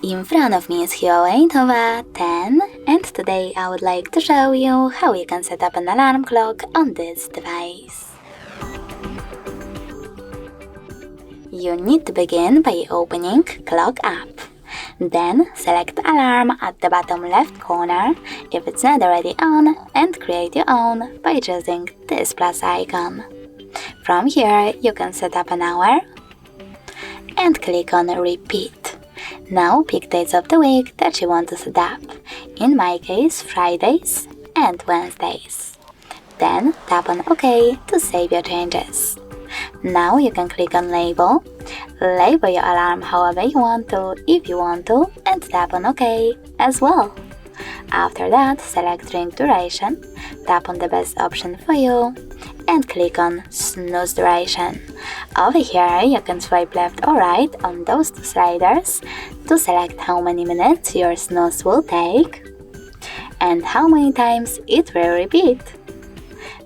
In front of me is HUAWEI NOVA 10, and today I would like to show you how you can set up an alarm clock on this device. You need to begin by opening Clock app. Then select Alarm at the bottom left corner if it's not already on, and create your own by choosing this plus icon. From here you can set up an hour and click on Repeat. Now pick days of the week that you want to set up, in my case Fridays and Wednesdays. Then tap on OK to save your changes. Now you can click on Label. Label your alarm however you want to, if you want to, and tap on OK as well. After that, select Drink Duration, tap on the best option for you, and click on Snooze Duration. Over here you can swipe left or right on those two sliders to select how many minutes your snooze will take and how many times it will repeat.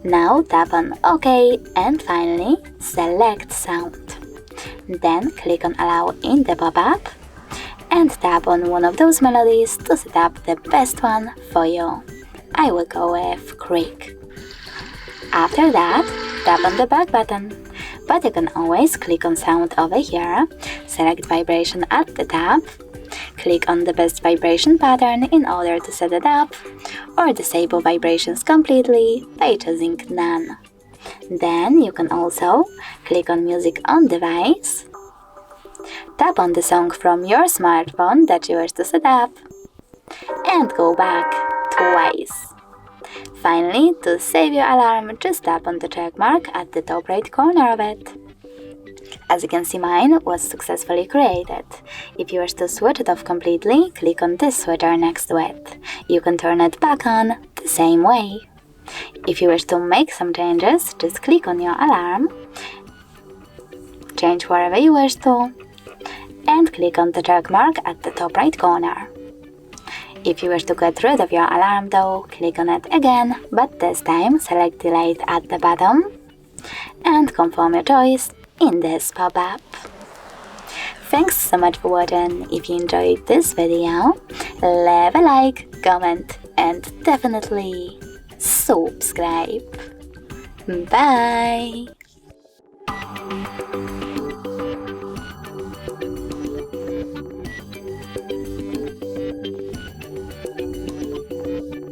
Now tap on OK and finally select Sound. Then click on Allow in the pop-up and tap on one of those melodies to set up the best one for you. I will go with Creek. After that, tap on the back button, but you can always click on Sound over here, select Vibration at the top, click on the best vibration pattern in order to set it up, or disable vibrations completely by choosing None. Then you can also click on Music on device, tap on the song from your smartphone that you wish to set up, and go back twice. Finally, to save your alarm, just tap on the check mark at the top right corner of it. As you can see, mine was successfully created. If you wish to switch it off completely, click on this switcher next to it. You can turn it back on the same way. If you wish to make some changes, just click on your alarm, change wherever you wish to, and click on the check mark at the top right corner. If you wish to get rid of your alarm though, click on it again, but this time select Delete at the bottom and confirm your choice in this pop-up. Thanks so much for watching. If you enjoyed this video, leave a like, comment and definitely subscribe. Bye!